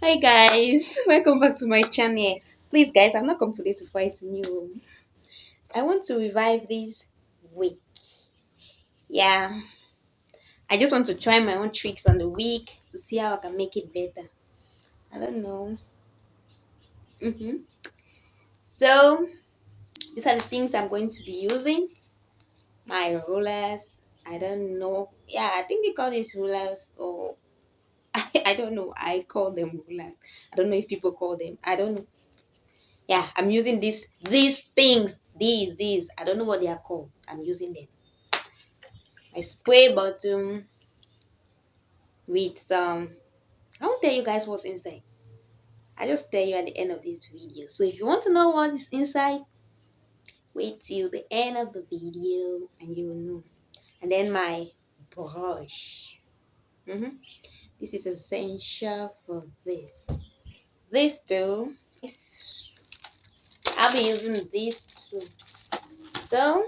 Hi guys, welcome back to my channel. Please guys, I'm not come today to fight new room. I want to revive this week. Yeah, I just want to try my own tricks on the week to see how I can make it better. I don't know. So these are the things I'm going to be using. My rulers. I don't know. Yeah, I think they call these rulers or I don't know. I call them rulers. I don't know if people call them. I don't know. Yeah, I'm using these things. These. I don't know what they are called. I'm using them. My spray bottle with some. I won't tell you guys what's inside. I just tell you at the end of this video. So if you want to know what is inside, wait till the end of the video and you will know. And then my brush. This is essential for this. This too. I'll be using this too. So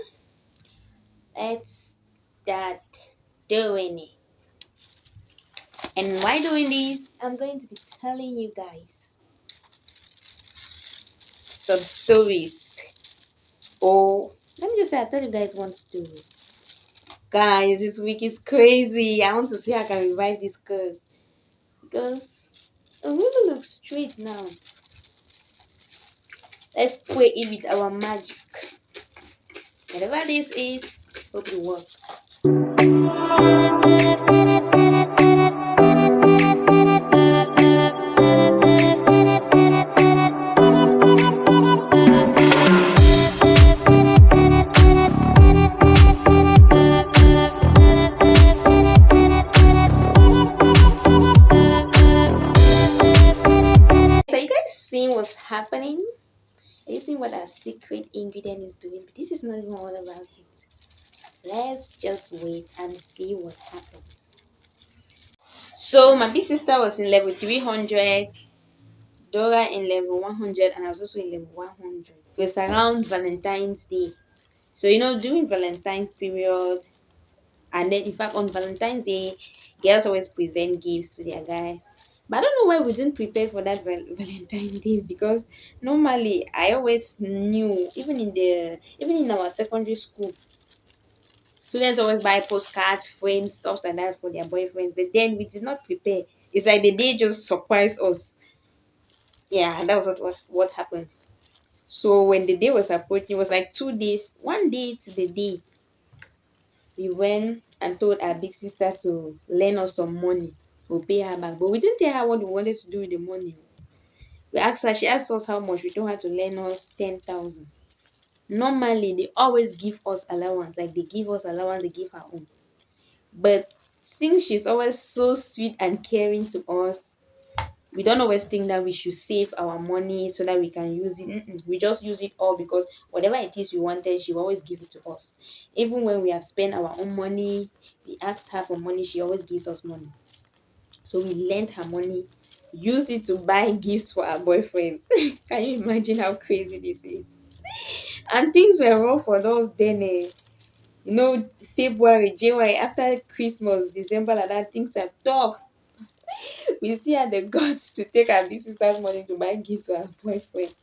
let's start doing it. And why doing this? I'm going to be telling you guys some stories. Or let me just say, I'll tell you guys one story. Guys, this week is crazy. I want to see how I can revive this curse. Because it really looks straight now. Let's pray it with our magic. Whatever this is, hope it works. So you guys seen what's happening? Are you seeing what our secret ingredient is doing? But this is not even all about it. Let's just wait and see what happens. So my big sister was in level 300, Dora in level 100, and I was also in level 100. It was around Valentine's Day. So during Valentine's period, and then in fact on Valentine's Day, girls always present gifts to their guys. But I don't know why we didn't prepare for that Valentine's Day, because normally I always knew, even in our secondary school, students always buy postcards, frames, stuff like that for their boyfriends. But then we did not prepare. It's like the day just surprised us. Yeah, that was what happened. So when the day was approaching, it was like 2 days, one day to the day. We went and told our big sister to lend us some money. We'll pay her back. But we didn't tell her what we wanted to do with the money. We asked her, she asked us how much. We told her to lend us 10,000. Normally, they always give us allowance. Like they give us allowance, they give her own. But since she's always so sweet and caring to us, we don't always think that we should save our money so that we can use it. We just use it all because whatever it is we wanted, she will always give it to us. Even when we have spent our own money, we asked her for money, she always gives us money. So we lent her money, used it to buy gifts for our boyfriends. Can you imagine how crazy this is? And things were rough for us then. February, January, after Christmas, December, like that, things are tough. We still had the guts to take our big sister's money to buy gifts for her boyfriend.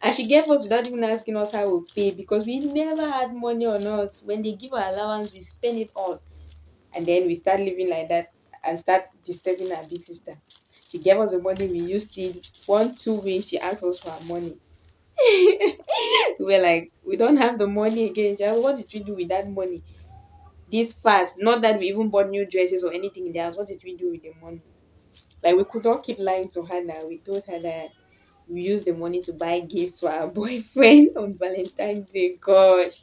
And she gave us without even asking us how we pay, because we never had money on us. When they give our allowance, we spend it all. And then we start living like that and start disturbing our big sister. She gave us the money, we used it. 1 2 weeks, she asked us for our money. We were like, we don't have the money again. She asked, what did we do with that money? This fast. Not that we even bought new dresses or anything in the house. What did we do with the money? Like, we could not keep lying to her now. We told her that we used the money to buy gifts for our boyfriend on Valentine's Day. Gosh.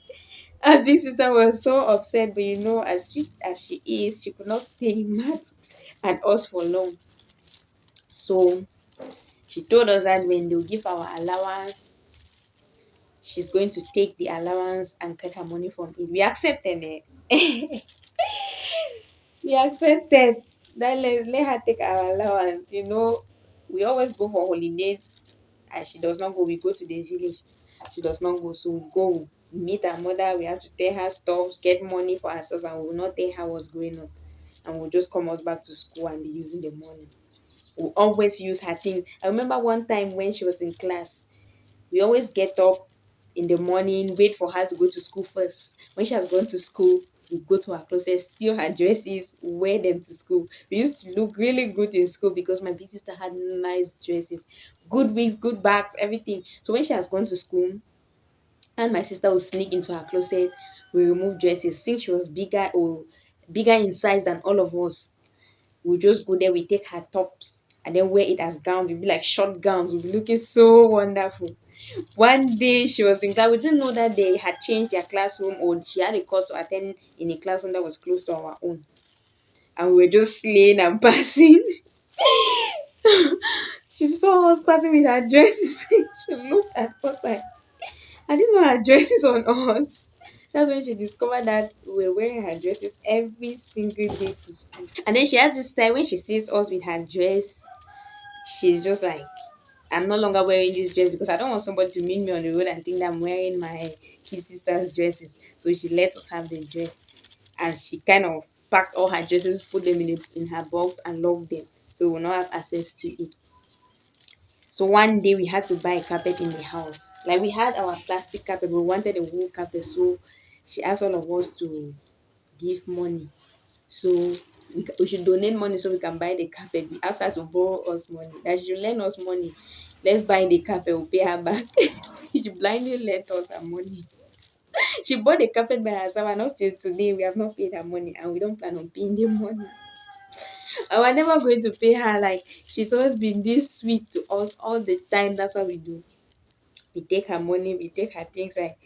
And this sister was so upset, but as sweet as she is, she could not stay mad at us for long. So she told us that when they'll give our allowance, she's going to take the allowance and cut her money from it. We accepted it. We accepted that let her take our allowance. We always go for holidays and she does not go. We go to the village. She does not go. So we go, we meet her mother. We have to tell her stuff, get money for ourselves, and we will not tell her what's going on. And we'll just come us back to school and be using the money. will always use her things. I remember one time when she was in class, we always get up in the morning, wait for her to go to school first. When she has gone to school, we go to her closet, steal her dresses, wear them to school. We used to look really good in school because my big sister had nice dresses, good wigs, good bags, everything. So when she has gone to school, and my sister would sneak into her closet, we remove dresses. Since she was bigger in size than all of us, we'll just go there, we take her tops and then wear it as gowns. It'll be like short gowns. We'll be looking so wonderful. One day she was in class. We didn't know that they had changed their classroom, or she had a course to attend in a classroom that was close to our own. And we were just slaying and passing. She saw us passing with her dresses. She looked at us like, I didn't know her dresses on us. That's when she discovered that we were wearing her dresses every single day to school. And then she has this style when she sees us with her dress, she's just like, I'm no longer wearing this dress because I don't want somebody to meet me on the road and think that I'm wearing my kid sister's dresses. So she lets us have the dress, and she kind of packed all her dresses, put them in her box, and locked them, so we'll not have access to it. So one day we had to buy a carpet in the house. Like we had our plastic carpet, but we wanted a wool carpet, so she asked all of us to give money. So we should donate money so we can buy the carpet. We asked her to borrow us money. That she should lend us money. Let's buy the carpet, we'll pay her back. She blindly lent us her money. She bought the carpet by herself, and up till today we have not paid her money, and we don't plan on paying the money. And we're never going to pay her. Like, she's always been this sweet to us all the time. That's what we do. We take her money, we take her things. Like,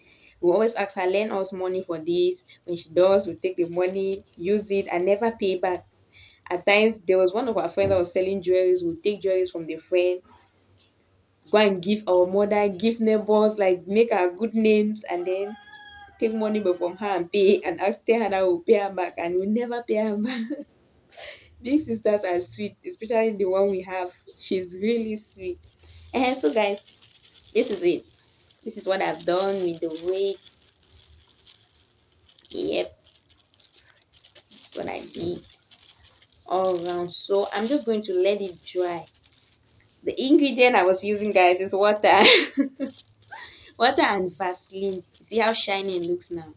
we always ask her, lend us money for this. When she does, we take the money, use it, and never pay back. At times, there was one of our friends that was selling jewelries. We'll take jewelries from the friend, go and give our mother, give neighbors, like make our good names, and then take money but from her and pay, and ask tell her that we'll pay her back, and we'll never pay her back. Big sisters are sweet, especially the one we have. She's really sweet. And so, guys, this is it. This is what I've done with the wig. Yep, that's what I did all around. So I'm just going to let it dry. The ingredient I was using, guys, is water. Water and Vaseline. See how shiny it looks now?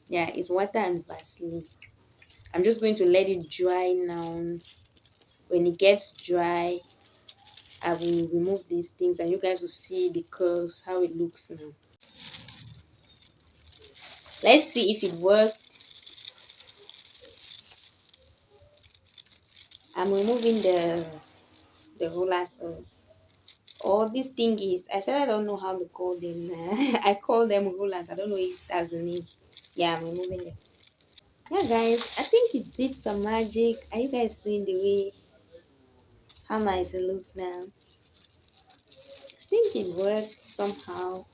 Yeah, it's water and Vaseline. I'm just going to let it dry now. When it gets dry, I will remove these things and you guys will see the curls, how it looks now. Let's see if it worked. I'm removing the rollers. Oh, this thing is, I said I don't know how to call them. I call them rollers. I don't know if that's the name. Yeah, I'm removing them. Yeah, guys, I think it did some magic. Are you guys seeing the way how nice it looks now? I think it worked somehow.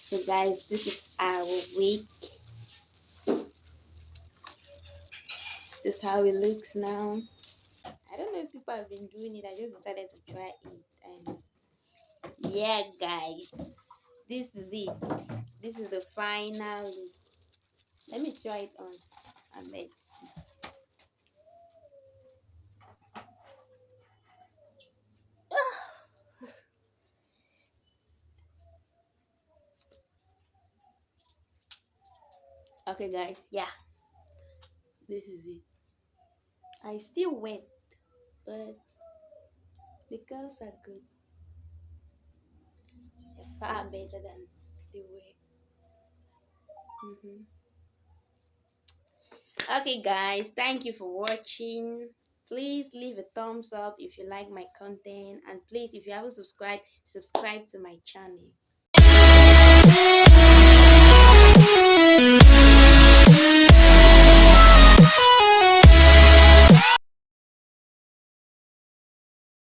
So guys, this is our week. This is how it looks now. I don't know if people have been doing it. I just decided to try it. And yeah, guys, this is it. This is the final look. Let me try it on and let's see. Okay, guys, yeah, this is it. I still wet, but the girls are good. They're far better than they were. Okay, guys, thank you for watching. Please leave a thumbs up if you like my content, and please, if you haven't subscribed, subscribe to my channel.